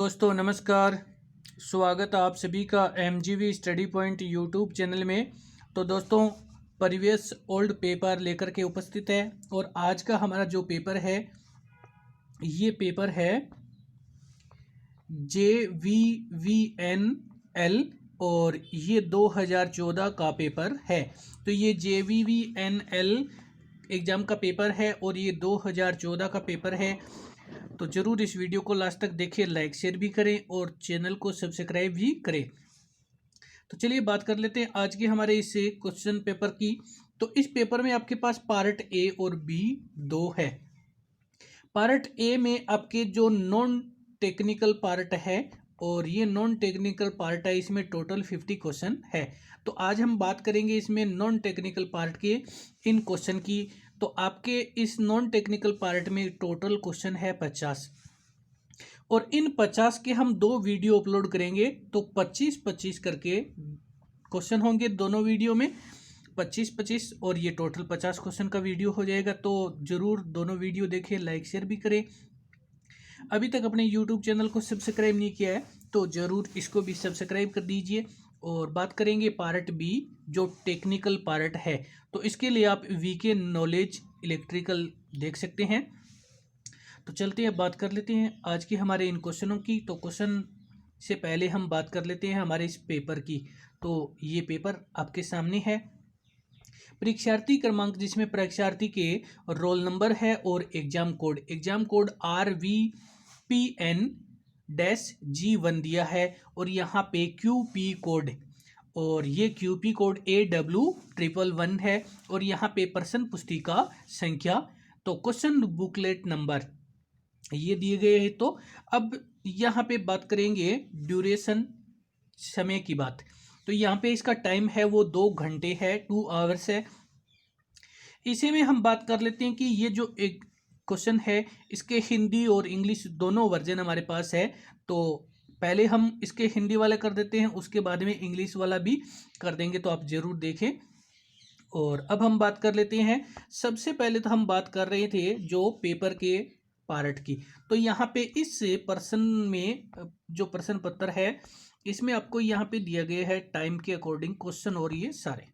दोस्तों नमस्कार। स्वागत है आप सभी का एमजीवी स्टडी पॉइंट यूट्यूब चैनल में। तो दोस्तों प्रीवियस ओल्ड पेपर लेकर के उपस्थित है और आज का हमारा जो पेपर है ये पेपर है JVVNL और ये 2014 का पेपर है। तो ये JVVNL एग्ज़ाम का पेपर है और ये 2014 का पेपर है। तो ज़रूर इस वीडियो को लास्ट तक देखिए, लाइक शेयर भी करें और चैनल को सब्सक्राइब भी करें। तो चलिए बात कर लेते हैं आज के हमारे इस क्वेश्चन पेपर की। तो इस पेपर में आपके पास पार्ट ए और बी दो है। पार्ट ए में आपके जो नॉन टेक्निकल पार्ट है और ये नॉन टेक्निकल पार्ट है, इसमें टोटल 50 क्वेश्चन है। तो आज हम बात करेंगे इसमें नॉन टेक्निकल पार्ट के इन क्वेश्चन की। तो आपके इस नॉन टेक्निकल पार्ट में टोटल क्वेश्चन है 50 और इन 50 के हम दो वीडियो अपलोड करेंगे। तो 25-25 करके क्वेश्चन होंगे दोनों वीडियो में, 25-25 और ये टोटल 50 क्वेश्चन का वीडियो हो जाएगा। तो ज़रूर दोनों वीडियो देखें, लाइक शेयर भी करें। अभी तक अपने यूट्यूब चैनल को सब्सक्राइब नहीं किया है तो ज़रूर इसको भी सब्सक्राइब कर दीजिए। और बात करेंगे पार्ट बी जो टेक्निकल पार्ट है। तो इसके लिए आप वीके नॉलेज इलेक्ट्रिकल देख सकते हैं। तो चलते हैं बात कर लेते हैं आज के हमारे इन क्वेश्चनों की। तो क्वेश्चन से पहले हम बात कर लेते हैं हमारे इस पेपर की। तो ये पेपर आपके सामने है। परीक्षार्थी क्रमांक जिसमें परीक्षार्थी के रोल नंबर है और एग्जाम कोड RVPN-G1 दिया है और यहाँ पे QP कोड और ये QP कोड AW111 है और यहाँ पे प्रश्न पुस्तिका संख्या तो क्वेश्चन बुकलेट नंबर ये दिए गए हैं। तो अब यहाँ पे बात करेंगे ड्यूरेशन समय की बात। तो यहाँ पे इसका टाइम है वो 2 घंटे है, 2 आवर्स है। इसी में हम बात कर लेते हैं कि ये जो एक क्वेश्चन है इसके हिंदी और इंग्लिश दोनों वर्जन हमारे पास है। तो पहले हम इसके हिंदी वाला कर देते हैं, उसके बाद में इंग्लिश वाला भी कर देंगे। तो आप ज़रूर देखें। और अब हम बात कर लेते हैं। सबसे पहले तो हम बात कर रहे थे जो पेपर के पार्ट की। तो यहाँ पे इस प्रश्न में जो प्रश्न पत्र है इसमें आपको यहाँ पे दिया गया है टाइम के अकॉर्डिंग क्वेश्चन और ये सारे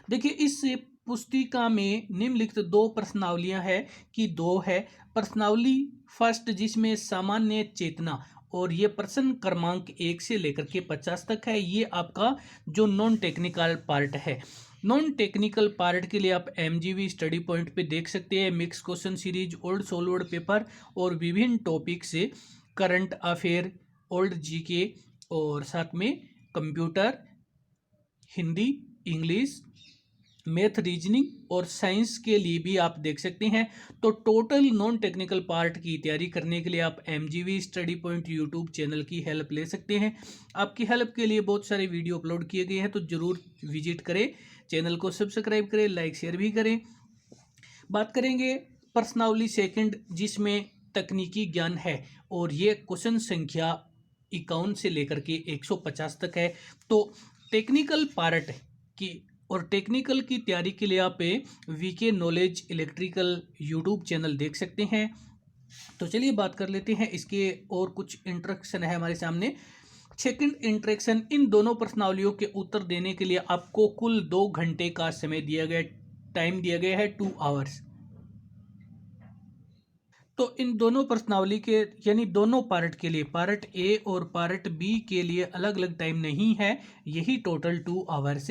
देखिए। इस पुस्तिका में निम्नलिखित दो प्रश्नावलियां है कि दो है। प्रश्नावली फर्स्ट जिसमें सामान्य चेतना और ये प्रश्न क्रमांक 1 से लेकर के 50 तक है, ये आपका जो नॉन टेक्निकल पार्ट है। नॉन टेक्निकल पार्ट के लिए आप एमजीवी स्टडी पॉइंट पे देख सकते हैं mix question series, old solved paper और विभिन्न टॉपिक से करंट अफेयर, ओल्ड जीके और साथ में computer, Hindi, English, math, reasoning और साइंस के लिए भी आप देख सकते हैं। तो टोटल नॉन टेक्निकल पार्ट की तैयारी करने के लिए आप एमजीवी स्टडी पॉइंट यूट्यूब चैनल की हेल्प ले सकते हैं। आपकी हेल्प के लिए बहुत सारे वीडियो अपलोड किए गए हैं, तो ज़रूर विजिट करें, चैनल को सब्सक्राइब करें, लाइक शेयर भी करें। बात करेंगे प्रश्नावली सेकंड जिसमें तकनीकी ज्ञान है और ये क्वेश्चन संख्या 51 से लेकर के 150 तक है। तो टेक्निकल पार्ट की और टेक्निकल की तैयारी के लिए आप VK knowledge electrical YouTube channel देख सकते हैं। तो चलिए बात कर लेते हैं इसके और कुछ इंट्रैक्शन है हमारे सामने। सेकंड इंट्रैक्शन, इन दोनों प्रश्नावलियों के उत्तर देने के लिए आपको कुल 2 घंटे का समय दिया गया, टाइम दिया गया है 2 आवर्स। तो इन दोनों प्रश्नावली के यानी दोनों पार्ट के लिए, पार्ट ए और पार्ट बी के लिए अलग अलग टाइम नहीं है, यही टोटल 2 आवर्स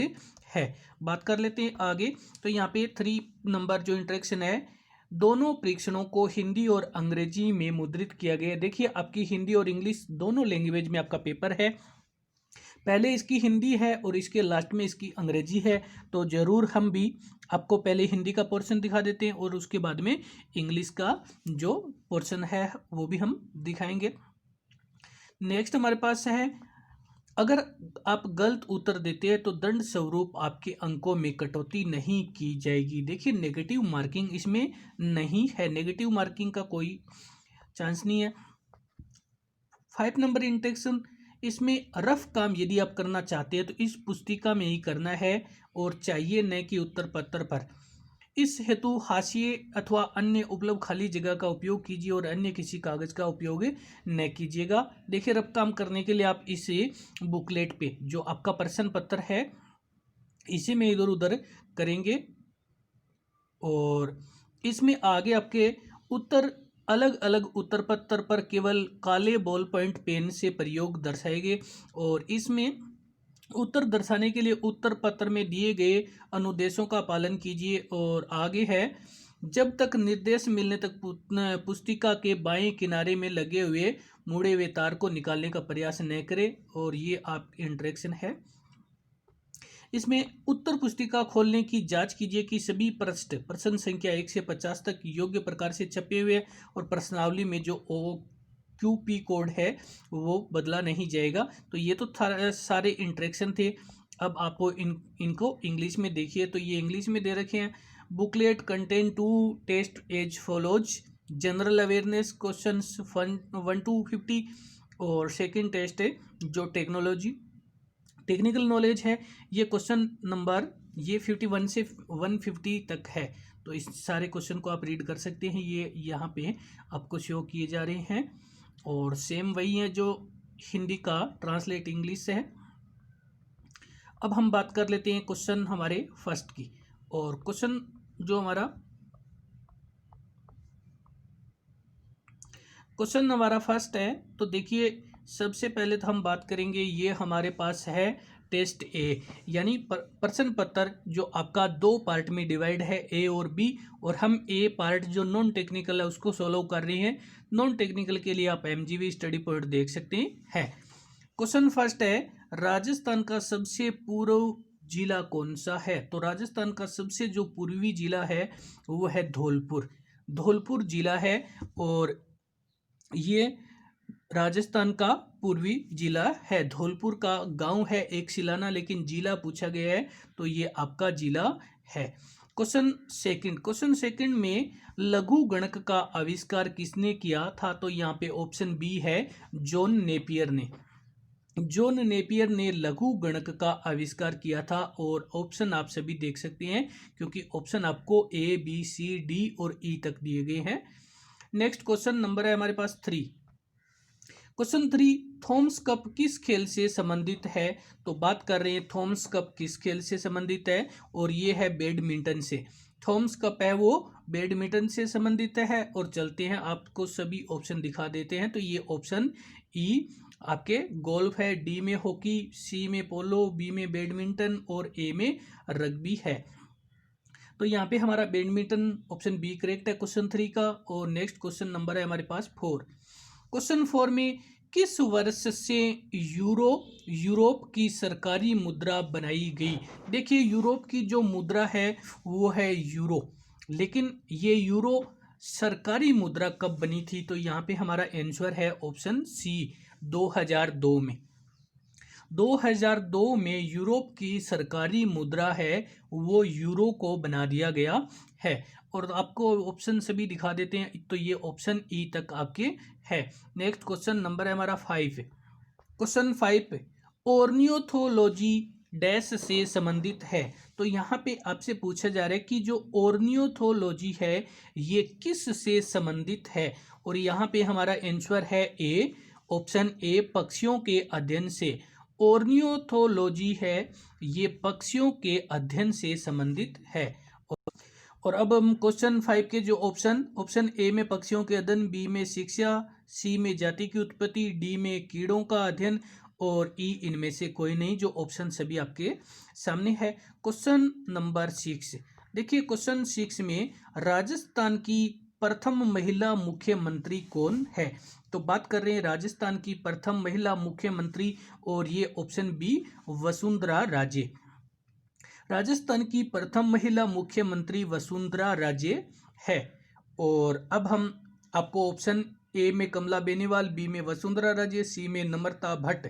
है। बात कर लेते हैं आगे। तो यहाँ पे 3 नंबर जो इंट्रैक्शन है, दोनों परीक्षणों को हिंदी और अंग्रेजी में मुद्रित किया गया है। देखिए आपकी हिंदी और इंग्लिश दोनों लैंग्वेज में आपका पेपर है। पहले इसकी हिंदी है और इसके लास्ट में इसकी अंग्रेजी है। तो ज़रूर हम भी आपको पहले हिंदी का पोर्शन दिखा देते हैं और उसके बाद में इंग्लिश का जो पोर्शन है वो भी हम दिखाएंगे। नेक्स्ट हमारे पास है, अगर आप गलत उत्तर देते हैं तो दंड स्वरूप आपके अंकों में कटौती नहीं की जाएगी। देखिए नेगेटिव मार्किंग इसमें नहीं है, नेगेटिव मार्किंग का कोई चांस नहीं है। 5 नंबर इंट्रैक्शन, इसमें रफ काम यदि आप करना चाहते हैं तो इस पुस्तिका में ही करना है और चाहिए न कि उत्तर पत्र पर। इस हेतु हाशिए अथवा अन्य उपलब्ध खाली जगह का उपयोग कीजिए और अन्य किसी कागज का उपयोग न कीजिएगा। देखिए रफ काम करने के लिए आप इसे बुकलेट पे जो आपका प्रश्न पत्र है इसी में इधर उधर करेंगे और इसमें आगे आपके उत्तर अलग अलग उत्तर पत्र पर केवल काले बॉल पॉइंट पेन से प्रयोग दर्शाएंगे और इसमें उत्तर दर्शाने के लिए उत्तर पत्र में दिए गए अनुदेशों का पालन कीजिए। और आगे है, जब तक निर्देश मिलने तक पुस्तिका के बाएं किनारे में लगे हुए मुड़े हुए तार को निकालने का प्रयास न करें। और ये आप इंट्रैक्शन है। इसमें उत्तर पुस्तिका खोलने की जांच कीजिए कि सभी पृष्ठ प्रश्न संख्या 1 से 50 तक योग्य प्रकार से छपे हुए और प्रश्नावली में जो QP कोड है वो बदला नहीं जाएगा। तो ये तो सारे इंट्रैक्शन थे। अब आपको इनको इंग्लिश में देखिए। तो ये इंग्लिश में दे रखे हैं। Booklet contain 2 test as follows, general awareness questions 1 to 50 और सेकंड टेस्ट है जो टेक्निकल नॉलेज है। ये क्वेश्चन नंबर ये 51 से 150 तक है। तो इस सारे क्वेश्चन को आप रीड कर सकते हैं। ये यहाँ पे आपको शो किए जा रहे हैं और सेम वही है जो हिंदी का ट्रांसलेट इंग्लिश से है। अब हम बात कर लेते हैं क्वेश्चन हमारे फर्स्ट की। और क्वेश्चन जो हमारा फर्स्ट है, तो देखिए सबसे पहले तो हम बात करेंगे, ये हमारे पास है टेस्ट ए, यानी प्रश्न पत्र जो आपका 2 पार्ट में डिवाइड है, ए और बी। और हम ए पार्ट जो नॉन टेक्निकल है उसको सॉल्व कर रहे हैं। नॉन टेक्निकल के लिए आप MGV स्टडी पॉइंट देख सकते हैं। क्वेश्चन फर्स्ट है, राजस्थान का सबसे पूर्व जिला कौन सा है? तो राजस्थान का सबसे जो पूर्वी जिला है वो है धौलपुर जिला है। और ये राजस्थान का पूर्वी जिला है। धौलपुर का गांव है एक सिलाना, लेकिन जिला पूछा गया है तो ये आपका जिला है। क्वेश्चन सेकंड में लघु गणक का आविष्कार किसने किया था? तो यहाँ पे ऑप्शन बी है, जॉन नेपियर ने लघु गणक का आविष्कार किया था। और ऑप्शन आप सभी देख सकते हैं क्योंकि ऑप्शन आपको A, B, C, D और E तक दिए गए हैं। नेक्स्ट क्वेश्चन नंबर है हमारे पास 3। क्वेश्चन 3, थॉमस कप किस खेल से संबंधित है? तो बात कर रहे हैं थॉमस कप किस खेल से संबंधित है, और ये है बैडमिंटन से। थॉमस कप है वो बैडमिंटन से संबंधित है। और चलते हैं आपको सभी ऑप्शन दिखा देते हैं। तो ये ऑप्शन E आपके गोल्फ है, D में हॉकी, C में पोलो, B में बैडमिंटन और A में रग्बी है। तो यहाँ पे हमारा बैडमिंटन ऑप्शन बी करेक्ट है क्वेश्चन 3 का। और नेक्स्ट क्वेश्चन नंबर है हमारे पास 4। क्वेश्चन 4 में किस वर्ष से यूरोप की सरकारी मुद्रा बनाई गई? देखिए यूरोप की जो मुद्रा है वो है यूरो, लेकिन ये यूरो सरकारी मुद्रा कब बनी थी? तो यहाँ पे हमारा आंसर है ऑप्शन सी, 2002 में। 2002 में यूरोप की सरकारी मुद्रा है वो यूरो को बना दिया गया है। और आपको ऑप्शन सभी दिखा देते हैं। तो ये ऑप्शन ई तक आपके है। नेक्स्ट क्वेश्चन नंबर है हमारा 5। क्वेश्चन 5, ऑर्नियोथोलॉजी डैश से संबंधित है। तो यहाँ पे आपसे पूछा जा रहा है कि जो ऑर्नियोथोलॉजी है ये किस से संबंधित है? और यहाँ पे हमारा आंसर है ए, ऑप्शन ए, पक्षियों के अध्ययन से। ऑर्नियोथोलॉजी है ये पक्षियों के अध्ययन से संबंधित है। और अब हम क्वेश्चन 5 के जो ऑप्शन ए में पक्षियों के अध्ययन, बी में शिक्षा, सी में जाति की उत्पत्ति, डी में कीड़ों का अध्ययन और ई इनमें से कोई नहीं, जो ऑप्शन सभी आपके सामने है। क्वेश्चन नंबर 6, देखिए क्वेश्चन 6 में राजस्थान की प्रथम महिला मुख्यमंत्री कौन है? तो बात कर रहे हैं राजस्थान की प्रथम महिला मुख्यमंत्री, और ये ऑप्शन बी, वसुंधरा राजे। राजस्थान की प्रथम महिला मुख्यमंत्री वसुंधरा राजे है। और अब हम आपको ऑप्शन ए में कमला बेनीवाल, बी में वसुंधरा राजे, सी में नम्रता भट्ट।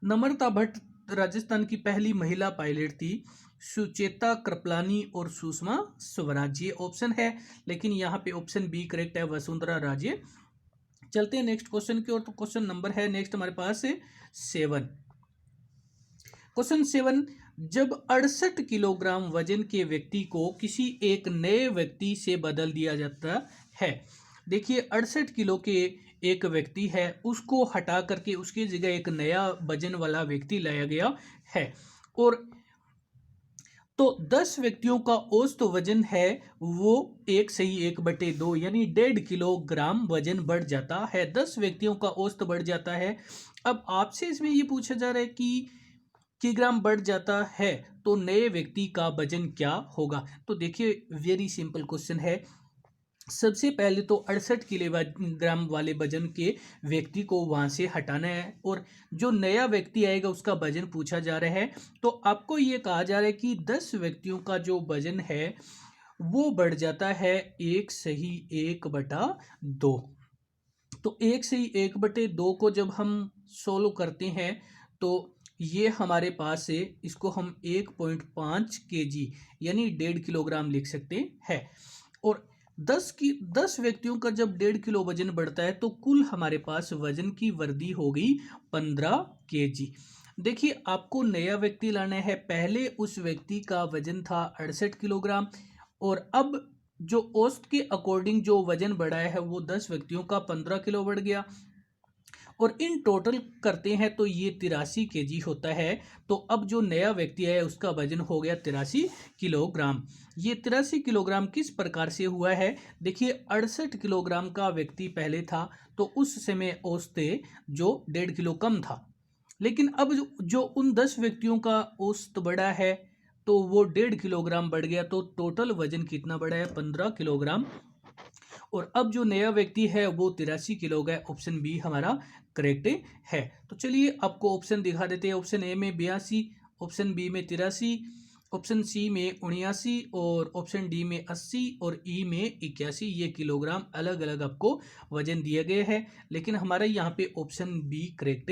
नम्रता भट्ट राजस्थान की पहली महिला पायलट थी। सुचेता कृपलानी और सुषमा स्वराज ये ऑप्शन है, लेकिन यहाँ पे ऑप्शन बी करेक्ट है, वसुंधरा राजे। चलते हैं नेक्स्ट क्वेश्चन की ओर। तो क्वेश्चन नंबर है नेक्स्ट हमारे पास 7। क्वेश्चन 7, जब 68 किलोग्राम वजन के व्यक्ति को किसी एक नए व्यक्ति से बदल दिया जाता है। देखिए 68 किलो के एक व्यक्ति है, उसको हटा करके उसकी जगह एक नया वजन वाला व्यक्ति लाया गया है और तो 10 व्यक्तियों का औसत वजन है वो 1/1/2 यानी 1.5 किलोग्राम वजन बढ़ जाता है। 10 व्यक्तियों का औसत बढ़ जाता है। अब आपसे इसमें ये पूछा जा रहा है कि किलोग्राम बढ़ जाता है तो नए व्यक्ति का वजन क्या होगा। तो देखिए वेरी सिंपल क्वेश्चन है। सबसे पहले तो 68 किलोग्राम वाले वजन के व्यक्ति को वहां से हटाना है और जो नया व्यक्ति आएगा उसका वजन पूछा जा रहा है। तो आपको ये कहा जा रहा है कि 10 व्यक्तियों का जो वजन है वो बढ़ जाता है 1/1/2। तो 1/1/2 को जब हम सोल्व करते हैं तो ये हमारे पास है, इसको हम 1.5 kg यानी 1.5 किलोग्राम लिख सकते हैं। और 10 व्यक्तियों का जब 1.5 किलो वजन बढ़ता है तो कुल हमारे पास वजन की वृद्धि हो गई 15 kg। देखिए आपको नया व्यक्ति लाना है। पहले उस व्यक्ति का वजन था 68 किलोग्राम और अब जो औसत के अकॉर्डिंग जो वजन बढ़ा है वो 10 व्यक्तियों का 15 किलो बढ़ गया और इन टोटल करते हैं तो ये 83 kg होता है। तो अब जो नया व्यक्ति है उसका वजन हो गया 83 किलोग्राम। ये 83 किलोग्राम किस प्रकार से हुआ है। देखिए 68 किलोग्राम का व्यक्ति पहले था तो उस समय औसत जो 1.5 किलो कम था, लेकिन अब जो उन 10 व्यक्तियों का औसत बढ़ा है तो वो 1.5 किलोग्राम बढ़ गया। तो टोटल वजन कितना बढ़ा है 15 किलोग्राम और अब जो नया व्यक्ति है वो 83 किलो का। ऑप्शन बी हमारा करेक्ट है। तो चलिए आपको ऑप्शन दिखा देते हैं। ऑप्शन ए में 82, ऑप्शन बी में 83, ऑप्शन सी में 79 और ऑप्शन डी में 80 और ई में 81। ये किलोग्राम अलग अलग आपको वजन दिए गए हैं, लेकिन हमारा यहाँ पे ऑप्शन बी करेक्ट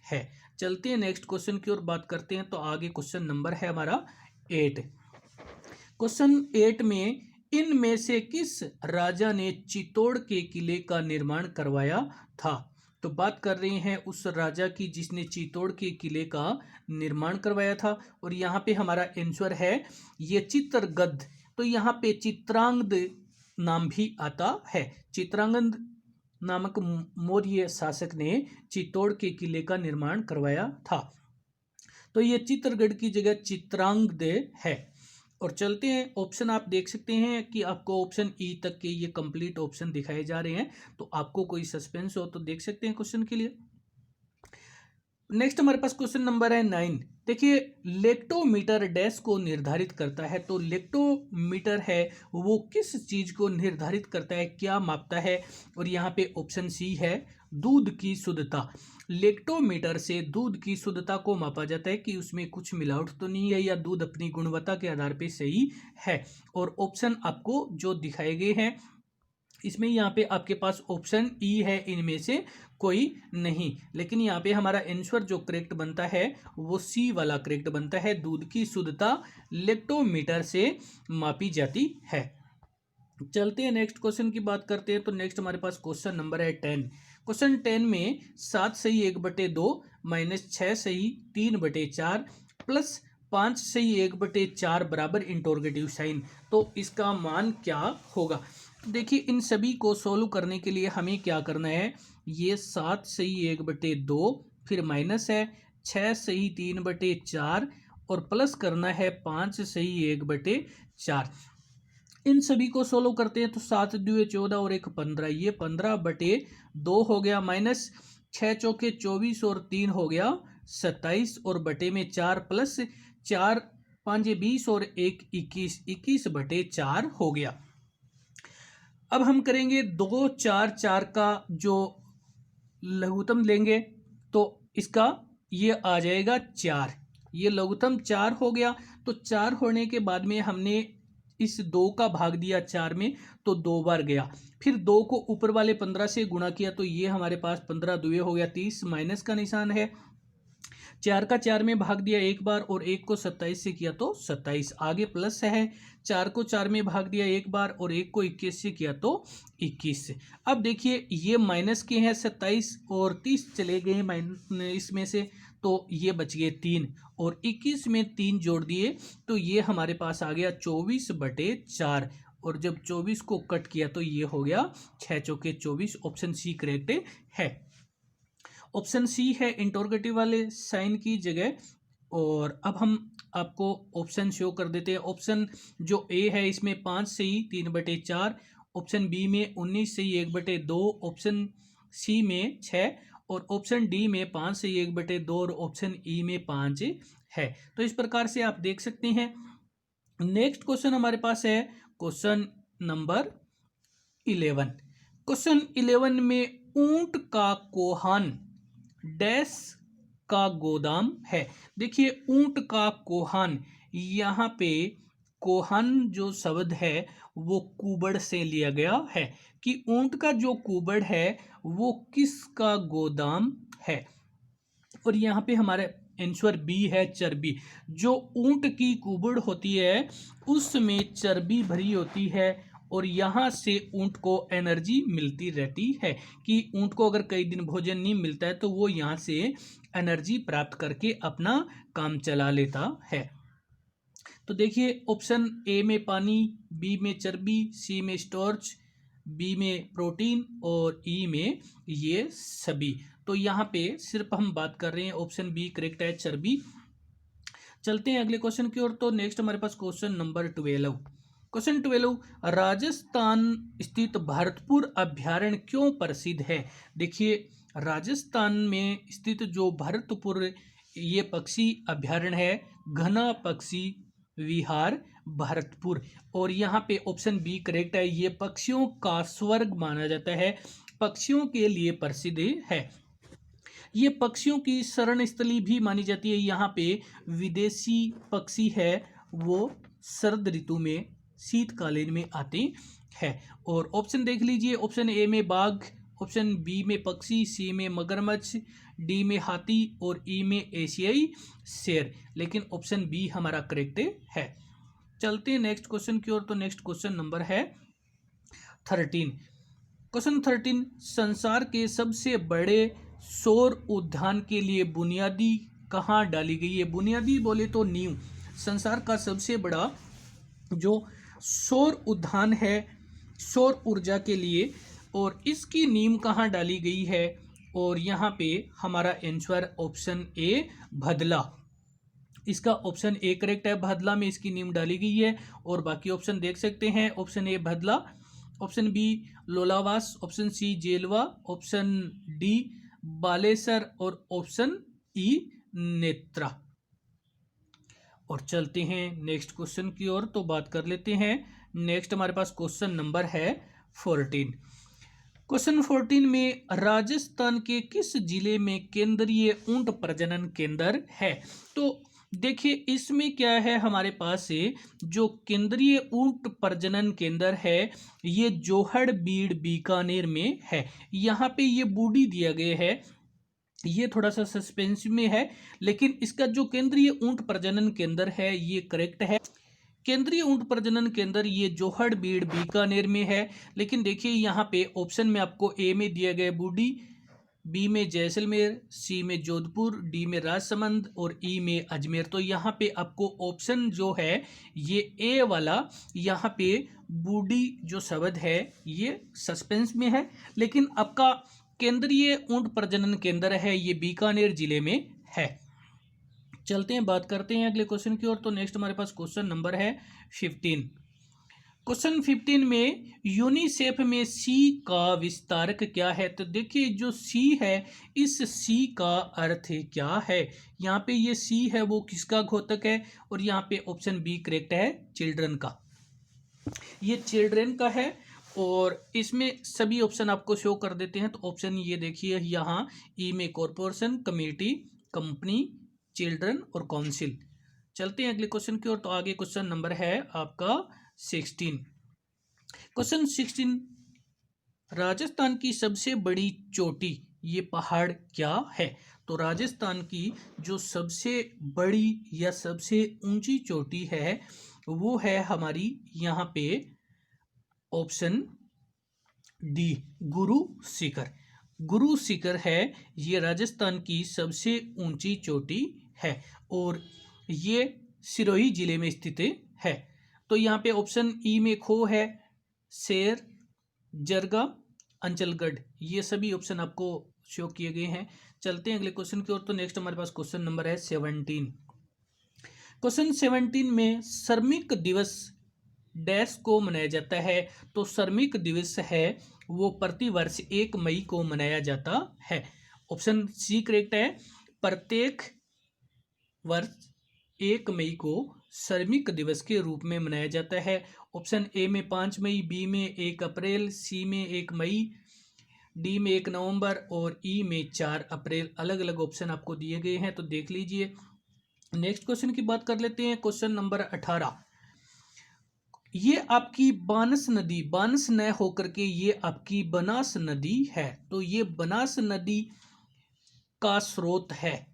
है। चलते हैं नेक्स्ट क्वेश्चन की ओर बात करते हैं। तो आगे क्वेश्चन नंबर है हमारा 8। क्वेश्चन 8 में इनमें से किस राजा ने चित्तौड़ के किले का निर्माण करवाया था। तो बात कर रहे हैं उस राजा की जिसने चित्तौड़ के किले का निर्माण करवाया था और यहाँ पे हमारा आंसर है ये चित्रगुप्त। तो यहाँ पे चित्रांगद नाम भी आता है। चित्रांगद नामक मौर्य शासक ने चित्तौड़ के किले का निर्माण करवाया था। तो ये चित्रगढ़ की जगह चित्रांगद है। और चलते हैं ऑप्शन, आप देख सकते हैं कि आपको ऑप्शन ई तक के ये कंप्लीट ऑप्शन दिखाए जा रहे हैं। तो आपको कोई सस्पेंस हो तो देख सकते हैं क्वेश्चन के लिए। नेक्स्ट हमारे पास क्वेश्चन नंबर है 9। देखिए लेक्टोमीटर डैश को निर्धारित करता है। तो लेक्टोमीटर है वो किस चीज को निर्धारित करता है, क्या मापता है। और यहाँ पे ऑप्शन सी है दूध की शुद्धता। लेक्टोमीटर से दूध की शुद्धता को मापा जाता है कि उसमें कुछ मिलावट तो नहीं है या दूध अपनी गुणवत्ता के आधार पे सही है। और ऑप्शन आपको जो दिखाए गए हैं इसमें यहाँ पे आपके पास ऑप्शन ई है, इनमें से कोई नहीं। लेकिन यहाँ पे हमारा आंसर जो करेक्ट बनता है वो सी वाला करेक्ट बनता है। दूध की शुद्धता लेक्टोमीटर से मापी जाती है। चलते हैं नेक्स्ट क्वेश्चन की बात करते हैं। तो नेक्स्ट हमारे पास क्वेश्चन नंबर है 10। क्वेश्चन 10 में 7 सही 1/2 माइनस 6 सही 3/4 प्लस 5 सही 1/4 बराबर इंटरोगेटिव साइन। तो इसका मान क्या होगा। देखिए इन सभी को सोल्व करने के लिए हमें क्या करना है, ये 7 सही 1/2 फिर माइनस है 6 सही 3/4 और प्लस करना है 5 सही 1/4। इन सभी को सोल्व करते हैं तो 7 दूए 14 और 1 15, ये 15/2 हो गया माइनस 6 चौके 24 और 3 हो गया 27 और बटे में 4 प्लस 4 5 20 और 1 21, 21/4 हो गया। अब हम करेंगे 2 4 4 का जो लघुत्तम लेंगे तो इसका ये आ जाएगा 4, ये लघुत्तम 4 हो गया। तो 4 होने के बाद में हमने इस 2 का भाग दिया 4 में तो 2 बार गया, फिर 2 को ऊपर वाले 15 से गुणा किया तो ये हमारे पास 15 दुए हो गया 30, माइनस का निशान है। 4 का 4 में भाग दिया एक बार और 1 को 27 से किया तो 27, आगे प्लस है। 4 को 4 में भाग दिया एक बार और 1 को 21 से किया तो 21 से। अब देखिए ये माइनस के हैं 27 और 30 चले गए माइनस इसमें से, तो ये बच गए 3 और 21 में 3 जोड़ दिए तो ये हमारे पास आ गया 24/4 और जब 24 को कट किया तो ये हो गया 6 चौके 24। ऑप्शन सी करेक्ट है। ऑप्शन सी है इंटरोगेटिव वाले साइन की जगह। और अब हम आपको ऑप्शन शो कर देते हैं। ऑप्शन जो ए है इसमें 5 से ही 3/4, ऑप्शन बी में 19 से ही 1/2, ऑप्शन सी में 6 और ऑप्शन डी में 5 से ही 1/2 और ऑप्शन ई में 5 है। तो इस प्रकार से आप देख सकते हैं। नेक्स्ट क्वेश्चन हमारे पास है क्वेश्चन नंबर 11। क्वेश्चन 11 में ऊंट का कोहान डैश का गोदाम है। देखिए ऊंट का कोहान, यहाँ पे कोहान जो शब्द है वो कुबड़ से लिया गया है कि ऊंट का जो कुबड़ है वो किसका गोदाम है। और यहाँ पे हमारे आंसर बी है चर्बी। जो ऊंट की कुबड़ होती है उसमें चर्बी भरी होती है और यहाँ से ऊंट को एनर्जी मिलती रहती है कि ऊंट को अगर कई दिन भोजन नहीं मिलता है तो वो यहाँ से एनर्जी प्राप्त करके अपना काम चला लेता है। तो देखिए ऑप्शन ए में पानी, बी में चर्बी, सी में स्टार्च, बी में प्रोटीन और ई में ये सभी। तो यहाँ पे सिर्फ हम बात कर रहे हैं ऑप्शन बी करेक्ट है चर्बी। चलते हैं अगले क्वेश्चन की ओर। तो नेक्स्ट हमारे पास क्वेश्चन नंबर 12। क्वेश्चन 12, राजस्थान स्थित भरतपुर अभ्यारण्य क्यों प्रसिद्ध है। देखिए राजस्थान में स्थित जो भरतपुर ये पक्षी अभ्यारण्य है, घना पक्षी विहार भरतपुर, और यहाँ पे ऑप्शन बी करेक्ट है। ये पक्षियों का स्वर्ग माना जाता है, पक्षियों के लिए प्रसिद्ध है। ये पक्षियों की शरण स्थली भी मानी जाती है। यहाँ पे विदेशी पक्षी है वो शरद ऋतु में शीतकालीन में आते हैं। और ऑप्शन देख लीजिए, ऑप्शन ए में बाघ, ऑप्शन बी में पक्षी, सी में मगरमच्छ, डी में हाथी और ई में एशियाई शेर। लेकिन ऑप्शन बी हमारा करेक्ट है। चलते हैं नेक्स्ट क्वेश्चन की ओर। तो नेक्स्ट क्वेश्चन नंबर है 13। क्वेश्चन 13, संसार के सबसे बड़े सौर उद्यान के लिए बुनियादी कहाँ डाली गई है। बुनियादी बोले तो नींव। संसार का सबसे बड़ा जो सौर उद्यान है सौर ऊर्जा के लिए, और इसकी नींव कहाँ डाली गई है। और यहाँ पे हमारा आंसर ऑप्शन ए भदला, इसका ऑप्शन ए करेक्ट है। भदला में इसकी नींव डाली गई है। और बाकी ऑप्शन देख सकते हैं, option A Bhadla, option B Lolawas, option C Jelwa, option D Balesar और ऑप्शन ई नेत्रा। और चलते हैं नेक्स्ट क्वेश्चन की ओर। तो बात कर लेते हैं। नेक्स्ट हमारे पास क्वेश्चन नंबर है 14। क्वेश्चन 14 में राजस्थान के किस जिले में केंद्रीय ऊंट प्रजनन केंद्र है। तो देखिए इसमें क्या है, हमारे पास से जो केंद्रीय ऊंट प्रजनन केंद्र है ये जोहड़बीड़ बीकानेर में है। यहाँ पे ये बूढ़ी दिया गया है, ये थोड़ा सा सस्पेंस में है, लेकिन इसका जो केंद्रीय ऊंट प्रजनन केंद्र है ये करेक्ट है। केंद्रीय ऊंट प्रजनन केंद्र ये जोहड़बीड़ बीकानेर में है। लेकिन देखिए यहाँ पे ऑप्शन में आपको ए में दिया गया बूढ़ी, बी में जैसलमेर, सी में जोधपुर, डी में राजसमंद और ई में अजमेर। तो यहाँ पे आपको ऑप्शन जो है ये ए वाला, यहाँ पे बूढ़ी जो शब्द है ये सस्पेंस में है, लेकिन आपका केंद्रीय ऊंट प्रजनन केंद्र है ये बीकानेर जिले में है। चलते हैं बात करते हैं अगले क्वेश्चन की ओर। तो नेक्स्ट हमारे पास क्वेश्चन नंबर है 15। क्वेश्चन 15 में यूनिसेफ में सी का विस्तारक क्या है। तो देखिए जो सी है इस सी का अर्थ क्या है। यहाँ पे ये सी है वो किसका घोतक है, और यहाँ पे ऑप्शन बी करेक्ट है चिल्ड्रन का, ये चिल्ड्रन का है। और इसमें सभी ऑप्शन आपको शो कर देते हैं। तो ऑप्शन ये देखिए यहाँ ई में कॉरपोरेशन, कमेटी, कंपनी, चिल्ड्रन और काउंसिल। चलते हैं अगले क्वेश्चन की ओर। तो आगे क्वेश्चन नंबर है आपका 16। क्वेश्चन 16, राजस्थान की सबसे बड़ी चोटी ये पहाड़ क्या है? तो राजस्थान की जो सबसे बड़ी या सबसे ऊंची चोटी है वो है हमारी यहाँ पे ऑप्शन डी, गुरु शिखर। गुरु शिखर है ये राजस्थान की सबसे ऊंची चोटी है और ये सिरोही जिले में स्थित है। तो यहाँ पे ऑप्शन ई में खो है, शेर, जरगा, अंचलगढ़, ये सभी ऑप्शन आपको शो किए गए हैं। चलते हैं अगले क्वेश्चन की ओर। तो नेक्स्ट हमारे पास क्वेश्चन नंबर है 17। क्वेश्चन 17 में श्रमिक दिवस डैश को मनाया जाता है। तो श्रमिक दिवस है वो प्रतिवर्ष 1 मई को मनाया जाता है। ऑप्शन सी करेक्ट है, प्रत्येक वर्ष 1 मई को श्रमिक दिवस के रूप में मनाया जाता है। ऑप्शन ए में 5 मई, बी में 1 अप्रैल, सी में 1 मई, डी में 1 नवंबर और ई में 4 अप्रैल। अलग अलग ऑप्शन आपको दिए गए हैं, तो देख लीजिए। नेक्स्ट क्वेश्चन की बात कर लेते हैं। Question number 18। ये आपकी बानस नदी, बानस न होकर के ये आपकी बनास नदी है। तो ये बनास नदी का स्रोत है।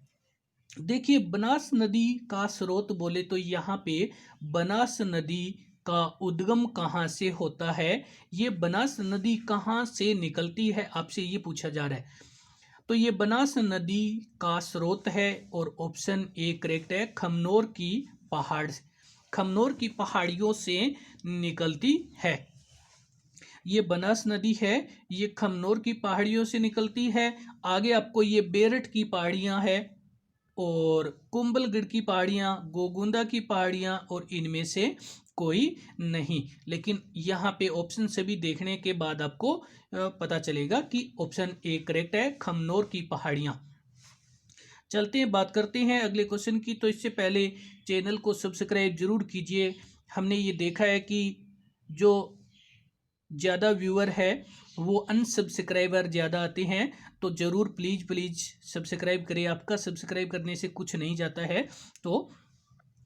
देखिए बनास नदी का स्रोत बोले तो यहाँ पे बनास नदी का उद्गम कहाँ से होता है, ये बनास नदी कहाँ से निकलती है, आपसे ये पूछा जा रहा है। तो ये बनास नदी का स्रोत है और ऑप्शन ए करेक्ट है, खमनोर की पहाड़, खमनोर की पहाड़ियों से निकलती है। ये बनास नदी है, ये खमनोर की पहाड़ियों से निकलती है। आगे आपको ये बेरठ की पहाड़ियाँ है और कुंभलगढ़ की पहाड़ियाँ, गोगुंदा की पहाड़ियाँ और इनमें से कोई नहीं। लेकिन यहाँ पे ऑप्शन से भी देखने के बाद आपको पता चलेगा कि ऑप्शन ए करेक्ट है, खमनोर की पहाड़ियाँ। चलते हैं बात करते हैं अगले क्वेश्चन की। तो इससे पहले चैनल को सब्सक्राइब जरूर कीजिए। हमने ये देखा है कि जो ज़्यादा व्यूअर है वो अनसब्सक्राइबर ज़्यादा आते हैं, तो ज़रूर प्लीज़ सब्सक्राइब करें। आपका सब्सक्राइब करने से कुछ नहीं जाता है। तो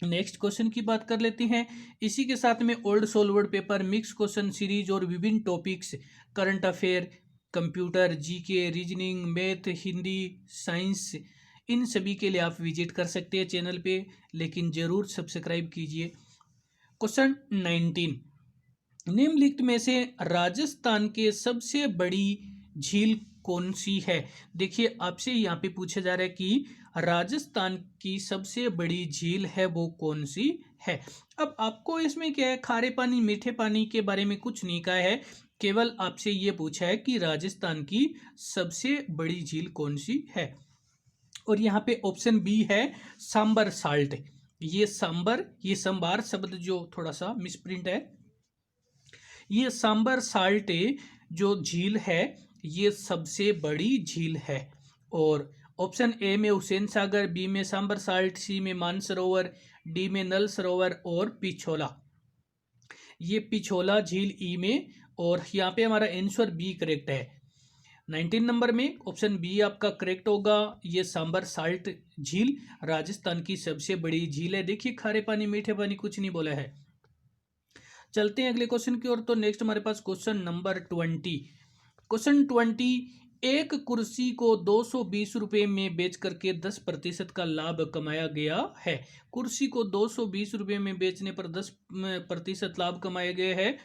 नेक्स्ट क्वेश्चन की बात कर लेते हैं। इसी के साथ में old solved paper, mix question series और विभिन्न topics, current affair, computer, GK, reasoning, math, Hindi, science, इन सभी के लिए आप विजिट कर सकते हैं चैनल पे, लेकिन ज़रूर सब्सक्राइब कीजिए। क्वेश्चन 19, निम्नलिखित में से राजस्थान के सबसे बड़ी झील कौन सी है? देखिए आपसे यहाँ पे पूछा जा रहा है कि राजस्थान की सबसे बड़ी झील है वो कौन सी है। अब आपको इसमें क्या है, खारे पानी मीठे पानी के बारे में कुछ नहीं कहा है, केवल आपसे ये पूछा है कि राजस्थान की सबसे बड़ी झील कौन सी है। और यहाँ पे ऑप्शन बी है सांबर साल्ट। ये सांबर, ये संबार शब्द जो थोड़ा सा मिसप्रिंट है, ये सांबर साल्ट जो झील है ये सबसे बड़ी झील है। और ऑप्शन ए में हुसैन सागर, बी में सांबर साल्ट, सी में मानसरोवर, डी में नल सरोवर और पिछोला, ये पिछोला झील ई में। और यहाँ पे हमारा आंसर बी करेक्ट है। 19 नंबर में ऑप्शन बी आपका करेक्ट होगा। ये सांबर साल्ट झील राजस्थान की सबसे बड़ी झील है। देखिए खारे पानी मीठे पानी कुछ नहीं बोला है। चलते हैं अगले क्वेश्चन की ओर। तो नेक्स्ट हमारे पास क्वेश्चन नंबर 20। क्वेश्चन 20, एक कुर्सी को 220 रुपये में बेच करके 10% का लाभ कमाया गया है। कुर्सी को 220 रुपये में बेचने पर 10% लाभ कमाया गया है,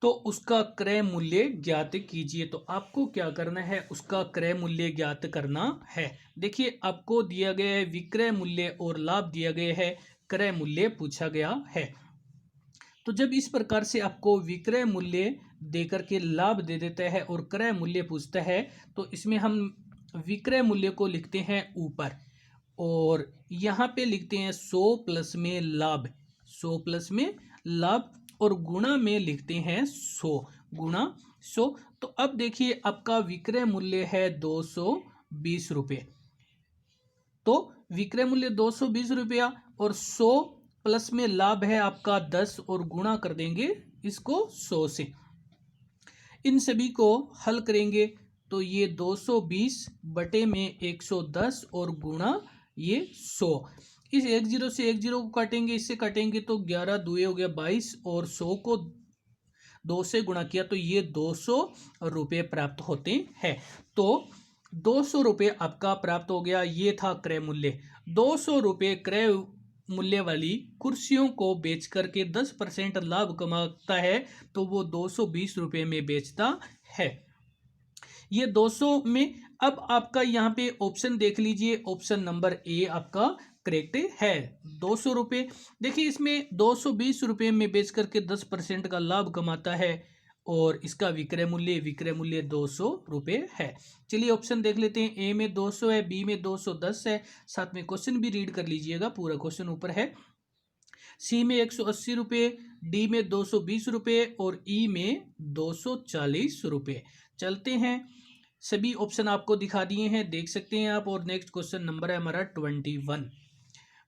तो उसका क्रय मूल्य ज्ञात कीजिए। तो आपको क्या करना है, उसका क्रय मूल्य ज्ञात करना है। देखिए आपको दिया गया है विक्रय मूल्य और लाभ दिया गया है, क्रय मूल्य पूछा गया है। तो जब इस प्रकार से आपको विक्रय मूल्य देकर के लाभ दे देता है और क्रय मूल्य पूछता है, तो इसमें हम विक्रय मूल्य को लिखते हैं ऊपर और यहाँ पे लिखते हैं 100 प्लस में लाभ, 100 प्लस में लाभ, और गुणा में लिखते हैं 100 गुणा 100। तो अब देखिए आपका विक्रय मूल्य है 220 रुपये। तो विक्रय मूल्य 220 रुपया और 100 प्लस में लाभ है आपका 10 और गुणा कर देंगे इसको 100 से। इन सभी को हल करेंगे तो ये 220 बटे में 110 और गुणा ये 100। इस 10 से 10 को काटेंगे, इससे काटेंगे तो 11 दुए हो गया 22 और 100 को 2 से गुणा किया तो ये 200 रुपये प्राप्त होते हैं। तो 200 रुपये आपका प्राप्त हो गया। ये था क्रय मूल्य। 200 रुपये क्रय मूल्य वाली कुर्सियों को बेच करके 10% लाभ कमाता है तो वो 220 रुपये में बेचता है। ये 200 में अब आपका यहाँ पे ऑप्शन देख लीजिए, ऑप्शन नंबर ए आपका करेक्ट है। 200 रुपये, देखिए इसमें 220 रुपये में बेच करके 10% का लाभ कमाता है और इसका विक्रय मूल्य 200 रुपये है। चलिए ऑप्शन देख लेते हैं। ए में 200 है, बी में 210 है, साथ में क्वेश्चन भी रीड कर लीजिएगा, पूरा क्वेश्चन ऊपर है। सी में 180 रुपये, डी में 220 रुपये और ई में 240 रुपये। चलते हैं, सभी ऑप्शन आपको दिखा दिए हैं, देख सकते हैं आप। और नेक्स्ट क्वेश्चन नंबर है हमारा 21।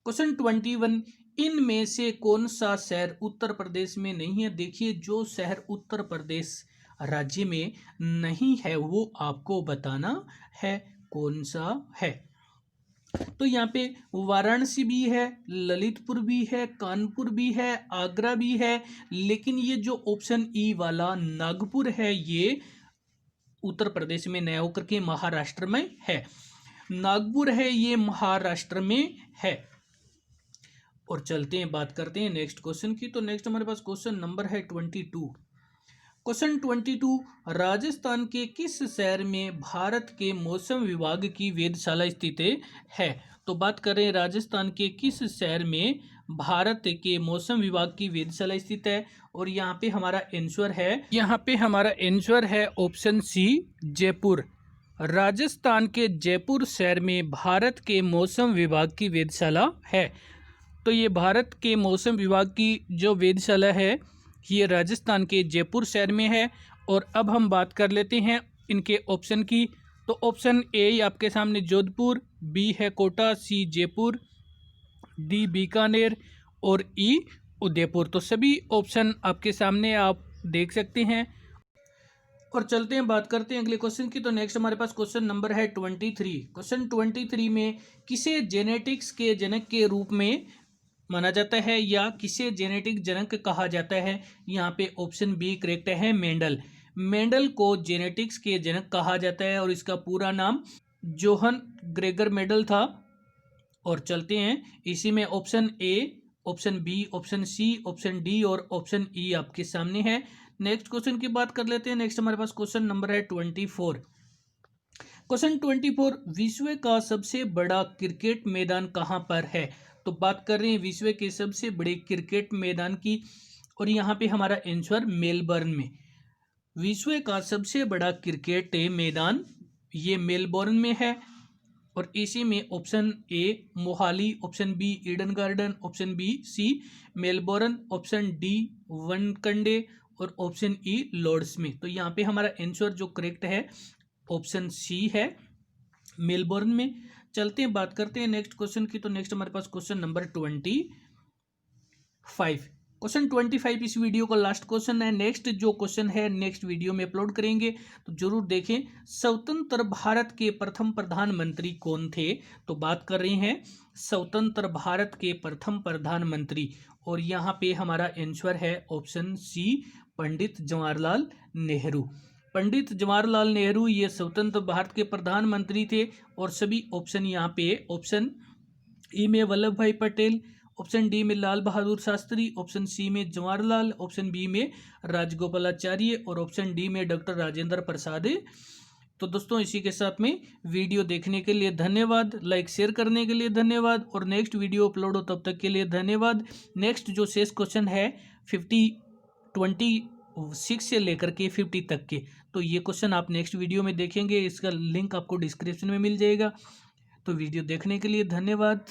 क्वेश्चन 21, इनमें से कौन सा शहर उत्तर प्रदेश में नहीं है? देखिए जो शहर उत्तर प्रदेश राज्य में नहीं है वो आपको बताना है कौन सा है। तो यहाँ पे वाराणसी भी है, ललितपुर भी है, कानपुर भी है, आगरा भी है, लेकिन ये जो ऑप्शन ई वाला नागपुर है ये उत्तर प्रदेश में नया होकर के महाराष्ट्र में है। नागपुर है ये महाराष्ट्र में है। और चलते हैं, बात करते हैं नेक्स्ट क्वेश्चन की। तो नेक्स्ट हमारे पास क्वेश्चन नंबर है 22। क्वेश्चन 22, राजस्थान के किस शहर में भारत के मौसम विभाग की वेधशाला स्थित है? तो बात करें राजस्थान के किस शहर में भारत के मौसम विभाग की वेधशाला स्थित है? और यहाँ पे हमारा आंसर है ऑप्शन सी, जयपुर। राजस्थान के जयपुर शहर में भारत के मौसम विभाग की वेधशाला है। तो ये भारत के मौसम विभाग की जो वेधशाला है ये राजस्थान के जयपुर शहर में है। और अब हम बात कर लेते हैं इनके ऑप्शन की। तो ऑप्शन ए आपके सामने जोधपुर, बी है कोटा, सी जयपुर, डी बीकानेर और ई उदयपुर। तो सभी ऑप्शन आपके सामने आप देख सकते हैं। और चलते हैं, बात करते हैं अगले क्वेश्चन की। तो नेक्स्ट हमारे पास क्वेश्चन नंबर है 23। क्वेश्चन 23 में किसे जेनेटिक्स के जनक के रूप में माना जाता है या किसे जेनेटिक जनक कहा जाता है? यहाँ पे ऑप्शन बी करेक्ट है, मेंडल। मेंडल को जेनेटिक्स के जनक कहा जाता है और इसका पूरा नाम जोहन ग्रेगर मेंडल था। और चलते हैं, इसी में option A, option B, option C, option D और ऑप्शन ई आपके सामने है। नेक्स्ट क्वेश्चन की बात कर लेते हैं। नेक्स्ट हमारे पास क्वेश्चन नंबर है 24। क्वेश्चन 24, विश्व का सबसे बड़ा क्रिकेट मैदान कहाँ पर है? तो बात कर रहे हैं विश्व के सबसे बड़े क्रिकेट मैदान की और यहाँ पे हमारा आंसर मेलबर्न में। विश्व का सबसे बड़ा क्रिकेट मैदान ये मेलबोर्न में है। और इसी में option A Mohali, option B Eden Garden, option B C Melbourne, option D Wankhede और ऑप्शन ई लॉर्ड्स में। तो यहाँ पे हमारा आंसर जो करेक्ट है ऑप्शन सी है, मेलबोर्न में। चलते हैं, बात करते हैं नेक्स्ट क्वेश्चन की। तो नेक्स्ट हमारे पास क्वेश्चन नंबर 25। क्वेश्चन 25 इस वीडियो का लास्ट क्वेश्चन है। नेक्स्ट जो क्वेश्चन है नेक्स्ट वीडियो में अपलोड करेंगे, तो जरूर देखें। स्वतंत्र भारत के प्रथम प्रधानमंत्री कौन थे? तो बात कर रहे हैं स्वतंत्र भारत के प्रथम प्रधानमंत्री और यहाँ पे हमारा आंसर है ऑप्शन सी, पंडित जवाहरलाल नेहरू। पंडित जवाहरलाल नेहरू ये स्वतंत्र भारत के प्रधानमंत्री थे। और सभी ऑप्शन यहाँ पे ऑप्शन ई में वल्लभ भाई पटेल, ऑप्शन डी में लाल बहादुर शास्त्री, ऑप्शन सी में जवाहरलाल, ऑप्शन बी में राजगोपालाचार्य और ऑप्शन डी में डॉक्टर राजेंद्र प्रसाद। तो दोस्तों इसी के साथ में वीडियो देखने के लिए धन्यवाद, लाइक शेयर करने के लिए धन्यवाद और नेक्स्ट वीडियो अपलोड हो तब तक के लिए धन्यवाद। नेक्स्ट जो शेष क्वेश्चन है 26 से लेकर के 50 तक के, तो ये क्वेश्चन आप नेक्स्ट वीडियो में देखेंगे। इसका लिंक आपको डिस्क्रिप्शन में मिल जाएगा। तो वीडियो देखने के लिए धन्यवाद।